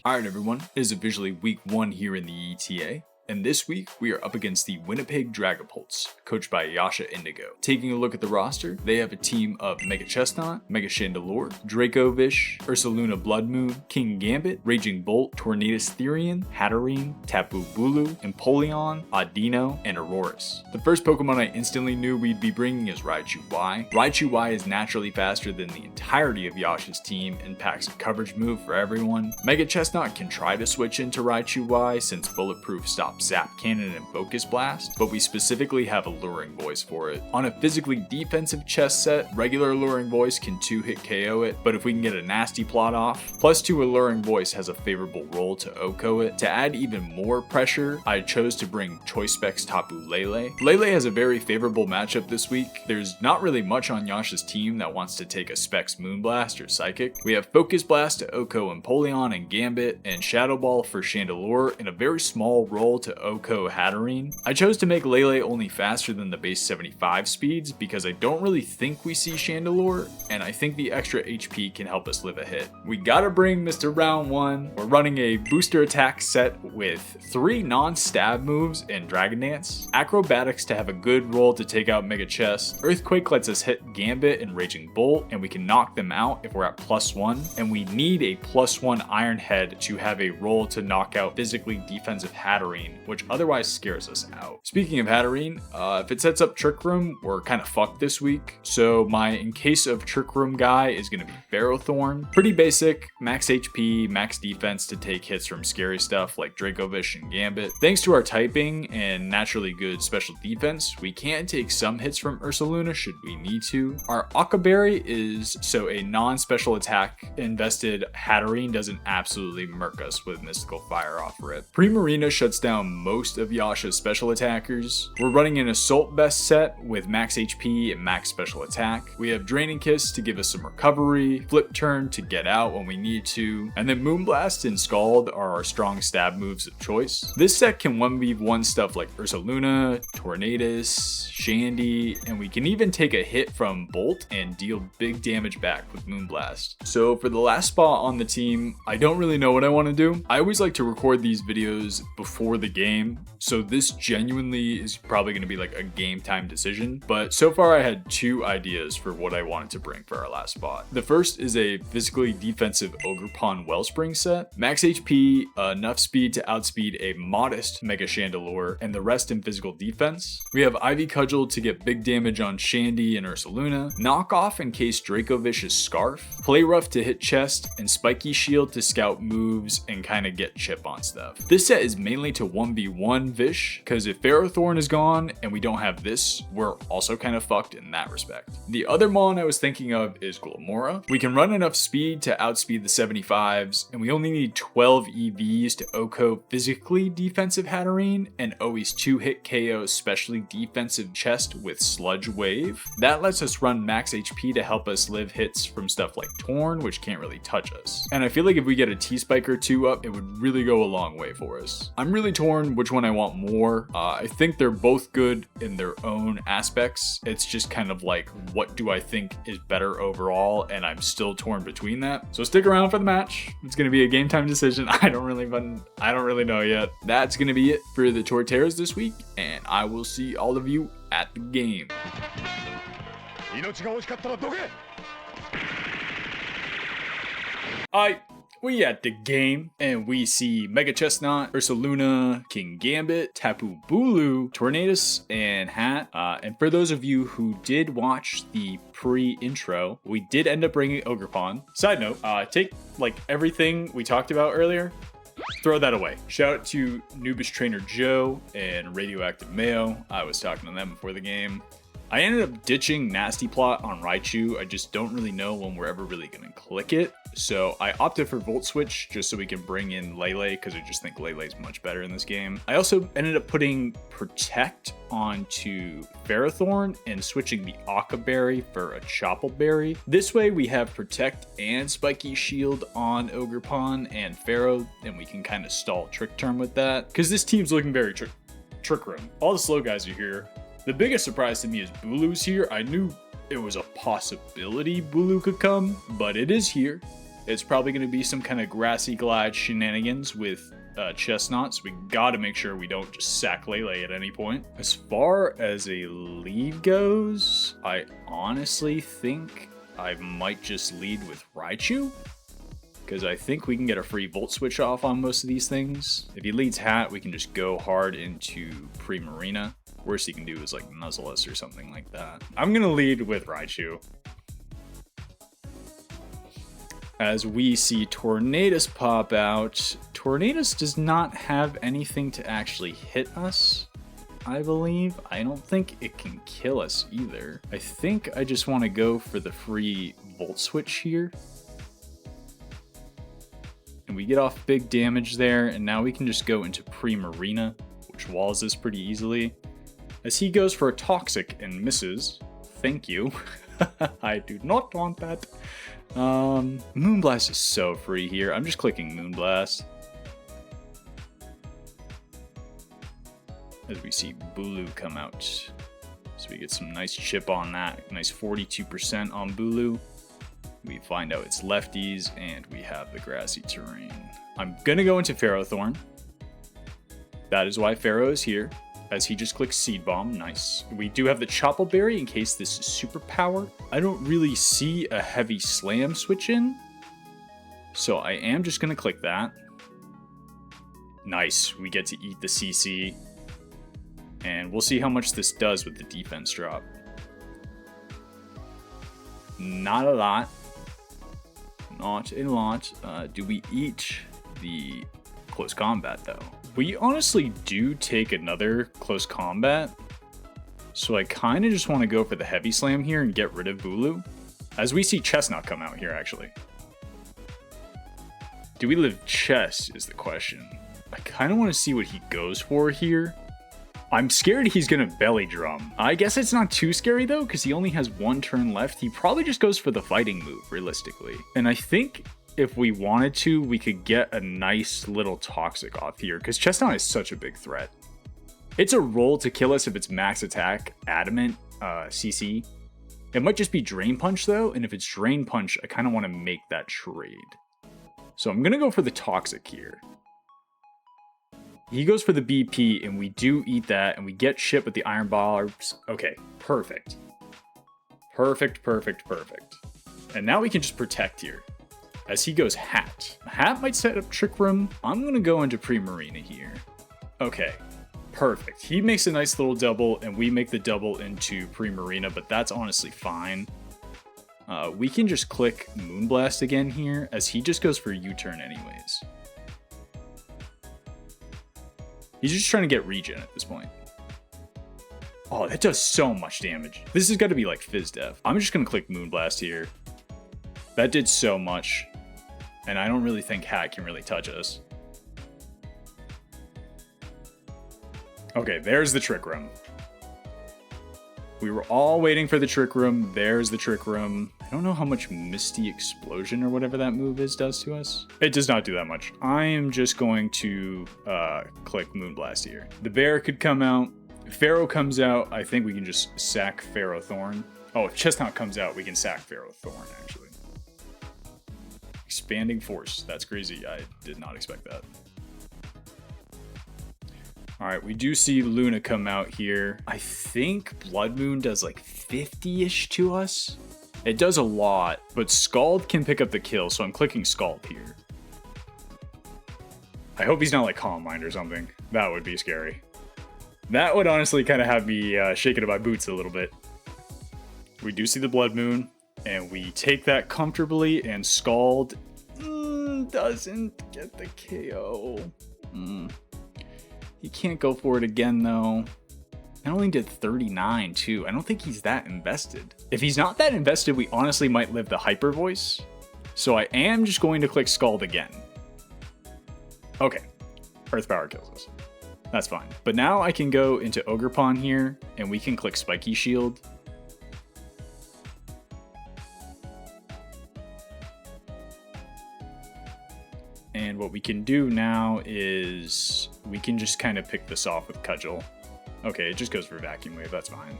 Alright everyone, it is officially week 1 here in the ETA. And this week, we are up against the Winnipeg Dragapults, coached by YashaIndigo. Taking a look at the roster, they have a team of Mega Chesnaught, Mega Chandelure, Dragapults, Ursaluna-Bloodmoon, King Gambit, Raging Bolt, Tornadus Therian, Hatterene, Tapu Bulu, Empoleon, Audino, and Aurorus. The first Pokemon I instantly knew we'd be bringing is Raichu Y. Raichu Y is naturally faster than the entirety of Yasha's team and packs a coverage move for everyone. Mega Chesnaught can try to switch into Raichu Y since Bulletproof stops Zap Cannon and Focus Blast, but we specifically have Alluring Voice for it. On a physically defensive chess set, regular Alluring Voice can 2-hit KO it, but if we can get a nasty plot off, +2 Alluring Voice has a favorable roll to OHKO it. To add even more pressure, I chose to bring Choice Specs Tapu Lele. Lele has a very favorable matchup this week. There's not really much on Yasha's team that wants to take a Specs Moonblast or Psychic. We have Focus Blast to OHKO Empoleon and Gambit, and Shadow Ball for Chandelure, and a very small roll to OHKO Hatterene. I chose to make Lele only faster than the base 75 speeds because I don't really think we see Chandelure, and I think the extra HP can help us live a hit. We gotta bring Mr. Round 1. We're running a booster attack set with 3 non-stab moves and Dragon Dance, Acrobatics to have a good roll to take out Mega Chest, Earthquake lets us hit Gambit and Raging Bolt, and we can knock them out if we're at +1, and we need a +1 Iron Head to have a roll to knock out physically defensive Hatterene, which otherwise scares us out. Speaking of Hatterene, if it sets up Trick Room, we're kind of fucked this week. So my in case of Trick Room guy is going to be Ferrothorn. Pretty basic, max HP, max defense to take hits from scary stuff like Dracovish and Gambit. Thanks to our typing and naturally good special defense, we can take some hits from Ursaluna should we need to. Our Okaberry is so a non-special attack invested Hatterene doesn't absolutely murk us with Mystical Fire off rip. Primarina shuts down most of Yasha's special attackers. We're running an Assault Vest set with max HP and max special attack. We have Draining Kiss to give us some recovery, Flip Turn to get out when we need to, and then Moonblast and Scald are our strong stab moves of choice. This set can 1v1 stuff like Ursaluna, Tornadus, Shandy, and we can even take a hit from Bolt and deal big damage back with Moonblast. So for the last spot on the team, I don't really know what I want to do. I always like to record these videos before the game, so this genuinely is probably going to be like a game time decision, but so far I had 2 ideas for what I wanted to bring for our last spot. The first is a physically defensive Ogerpon Wellspring set, max HP, enough speed to outspeed a modest Mega Chandelure, and the rest in physical defense. We have Ivy Cudgel to get big damage on Shandy and Ursaluna, Knock Off in case Dracovish's Scarf, Play Rough to hit chest, and Spiky Shield to scout moves and kind of get chip on stuff. This set is mainly to 1v1 Vish, because if Ferrothorn is gone and we don't have this, we're also kind of fucked in that respect. The other mon I was thinking of is Glimmora. We can run enough speed to outspeed the 75s, and we only need 12 EVs to OHKO physically defensive Hatterene, and always 2-hit KO specially defensive chest with Sludge Wave. That lets us run max HP to help us live hits from stuff like Torn, which can't really touch us. And I feel like if we get a T-Spike or 2 up, it would really go a long way for us. I'm really torn which one I want more. I think they're both good in their own aspects. It's just kind of like, what do I think is better overall? And I'm still torn between that. So stick around for the match. It's going to be a game time decision. I don't really know yet. That's going to be it for the Torterras this week, and I will see all of you at the game. We at the game, and we see Mega Chesnaught, Ursaluna, King Gambit, Tapu Bulu, Tornadus, and Hat. And for those of you who did watch the pre-intro, we did end up bringing Ogerpon. Side note, take like everything we talked about earlier, throw that away. Shout out to Noobish Trainer Joe and Radioactive Mayo. I was talking to them before the game. I ended up ditching Nasty Plot on Raichu. I just don't really know when we're ever really going to click it. So I opted for Volt Switch just so we can bring in Lele, because I just think Lele's much better in this game. I also ended up putting Protect onto Ferrothorn and switching the Okaberry for a Choppleberry. This way we have Protect and Spiky Shield on Ogerpon and Ferro, and we can kind of stall Trick Term with that, because this team's looking very Trick Room. All the slow guys are here. The biggest surprise to me is Bulu's here. I knew it was a possibility Bulu could come, but it is here. It's probably going to be some kind of grassy glide shenanigans with Chesnaught, so we gotta make sure we don't just sack Lele at any point. As far as a lead goes, I honestly think I might just lead with Raichu, because I think we can get a free Volt Switch off on most of these things. If he leads Hat, we can just go hard into Primarina. Worst he can do is like Nuzzle us or something like that. I'm gonna lead with Raichu. As we see Tornadus pop out, Tornadus does not have anything to actually hit us, I believe. I don't think it can kill us either. I think I just want to go for the free Volt Switch here. And we get off big damage there, and now we can just go into Primarina, which walls this pretty easily. As he goes for a Toxic and misses. Thank you. I do not want that. Moonblast is so free here. I'm just clicking Moonblast. As we see Bulu come out. So we get some nice chip on that. Nice 42% on Bulu. We find out it's lefties, and we have the grassy terrain. I'm gonna go into Ferrothorn. That is why Pharaoh is here, as he just clicks Seed Bomb. Nice. We do have the Chople Berry in case this is superpower. I don't really see a heavy slam switch in, so I am just gonna click that. Nice. We get to eat the CC, and we'll see how much this does with the defense drop. Not a lot. Not a lot. Do we eat the close combat though? We honestly do take another close combat, so I kind of just want to go for the heavy slam here and get rid of Bulu, as we see Chesnaught come out here actually. Do we live Chess is the question. I kind of want to see what he goes for here. I'm scared he's going to belly drum. I guess it's not too scary though, because he only has one turn left. He probably just goes for the fighting move, realistically. And I think if we wanted to, we could get a nice little Toxic off here, because Chesnaught is such a big threat. It's a roll to kill us if it's max attack, adamant, CC. It might just be Drain Punch though, and if it's Drain Punch, I kind of want to make that trade. So I'm going to go for the Toxic here. He goes for the BP, and we do eat that, and we get shit with the Iron Barbs. Okay, perfect. Perfect, perfect, perfect. And now we can just protect here. As he goes Hat. Hat might set up Trick Room. I'm going to go into Primarina here. Okay, perfect. He makes a nice little double, and we make the double into Primarina, but that's honestly fine. We can just click Moonblast again here, as he just goes for U-turn anyways. He's just trying to get regen at this point. Oh, that does so much damage. This has got to be like Fizz Def. I'm just going to click Moonblast here. That did so much. And I don't really think Hat can really touch us. Okay, there's the Trick Room. We were all waiting for the Trick Room. There's the Trick Room. I don't know how much Misty Explosion or whatever that move is does to us. It does not do that much. I am just going to click Moonblast here. The bear could come out. If Pharaoh comes out, I think we can just sack Ferrothorn. Oh, if Chesnaught comes out, we can sack Ferrothorn, actually. Expanding Force. That's crazy. I did not expect that. Alright, we do see Luna come out here. I think Bloodmoon does like 50-ish to us. It does a lot, but Scald can pick up the kill, so I'm clicking Scald here. I hope he's not like Calm Mind or something. That would be scary. That would honestly kind of have me shaking in my boots a little bit. We do see the Bloodmoon, and we take that comfortably, and Scald doesn't get the KO. He can't go for it again, though. I only did 39, too. I don't think he's that invested. If he's not that invested, we honestly might live the Hyper Voice. So I am just going to click Scald again. Okay. Earth Power kills us. That's fine. But now I can go into Ogerpon here, and we can click Spiky Shield. And what we can do now is we can just kind of pick this off with Cudgel. Okay, it just goes for Vacuum Wave, that's fine.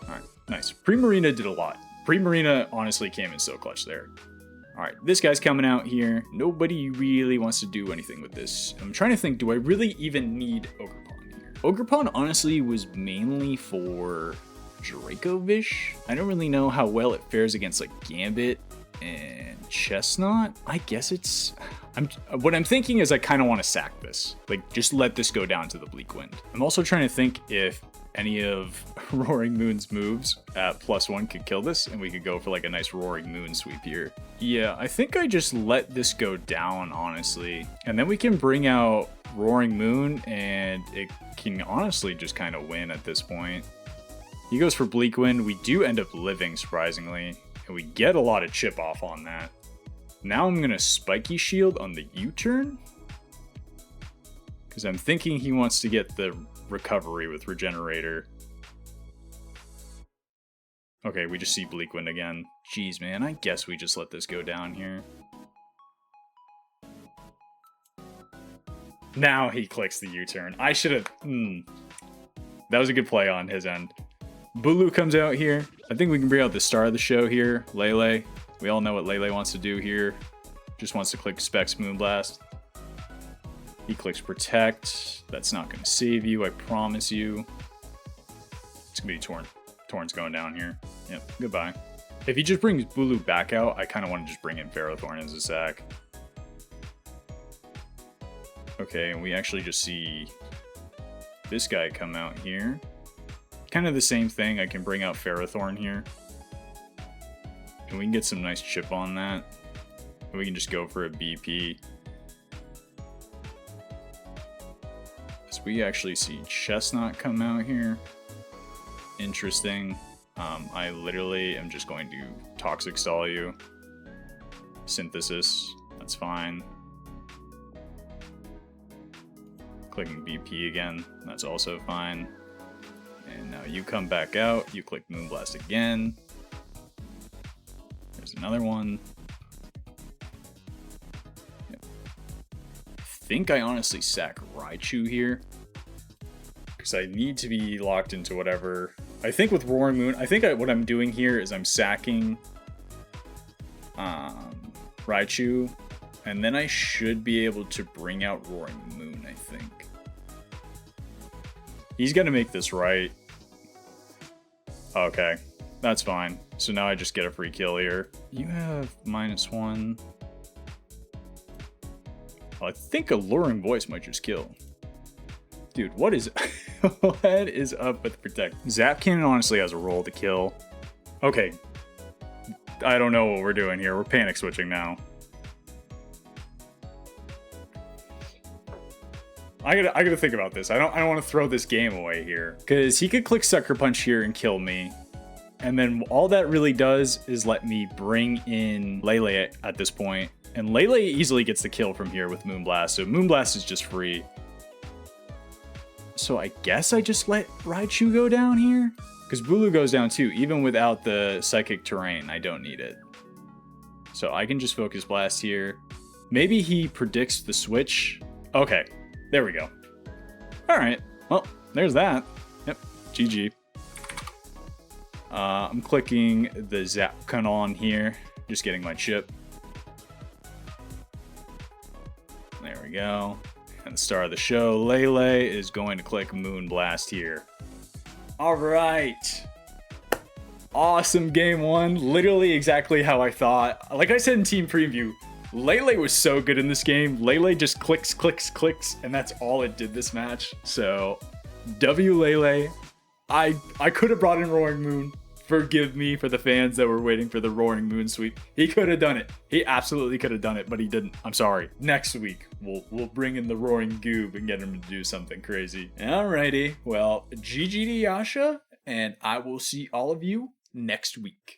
Alright, nice. Primarina did a lot. Primarina honestly came in so clutch there. All right, this guy's coming out here. Nobody really wants to do anything with this. I'm trying to think, do I really even need Ogerpon here? Ogerpon honestly was mainly for Dracovish. I don't really know how well it fares against like Gambit and Chesnaught. I guess it's... what I'm thinking is I kind of want to sack this. Like, just let this go down to the Bleak Wind. I'm also trying to think if any of Roaring Moon's moves at +1 could kill this, and we could go for like a nice Roaring Moon sweep here. Yeah, I think I just let this go down, honestly. And then we can bring out Roaring Moon, and it can honestly just kind of win at this point. He goes for Bleak Wind. We do end up living, surprisingly, and we get a lot of chip off on that. Now I'm going to Spiky Shield on the U-turn, because I'm thinking he wants to get the recovery with Regenerator. Okay, we just see Bleak Wind again. Jeez, man, I guess we just let this go down here. Now he clicks the U-turn. I should have... That was a good play on his end. Bulu comes out here. I think we can bring out the star of the show here, Lele. We all know what Lele wants to do here. Just wants to click Specs Moonblast. He clicks Protect. That's not going to save you, I promise you. It's going to be Torn. Torn's going down here. Yep, goodbye. If he just brings Bulu back out, I kind of want to just bring in Ferrothorn as a sack. Okay, and we actually just see this guy come out here. Kind of the same thing. I can bring out Ferrothorn here. And we can get some nice chip on that. And we can just go for a BP. So we actually see Chesnaught come out here. Interesting. I literally am just going to Toxic Stall you. Synthesis. That's fine. Clicking BP again. That's also fine. And now you come back out. You click Moonblast again. There's another one. Yep. I think I honestly sack Raichu here, because I need to be locked into whatever. I think with Roaring Moon, I think what I'm doing here is I'm sacking Raichu, and then I should be able to bring out Roaring Moon, I think. He's gonna make this right. Okay, that's fine. So now I just get a free kill here. You have -1. I think Alluring Voice might just kill. Dude, what is what is up with Protect? Zap Cannon honestly has a role to kill. Okay. I don't know what we're doing here. We're panic switching now. I gotta think about this. I don't want to throw this game away here, because he could click Sucker Punch here and kill me. And then all that really does is let me bring in Lele at this point. And Lele easily gets the kill from here with Moonblast, so Moonblast is just free. So I guess I just let Raichu go down here? Because Bulu goes down too, even without the Psychic Terrain, I don't need it. So I can just Focus Blast here. Maybe he predicts the switch. Okay, there we go. Alright, well, there's that. Yep, GG. I'm clicking the Zap Cannon here, just getting my chip. There we go. And the star of the show, Lele, is going to click Moonblast here. Alright. Awesome game one. Literally exactly how I thought. Like I said in team preview, Lele was so good in this game. Lele just clicks, clicks, clicks, and that's all it did this match. So, W Lele. I could have brought in Roaring Moon. Forgive me for the fans that were waiting for the Roaring Moon sweep. He could have done it. He absolutely could have done it, but he didn't. I'm sorry. Next week, we'll bring in the Roaring Goob and get him to do something crazy. Alrighty. Well, GG to Yasha, and I will see all of you next week.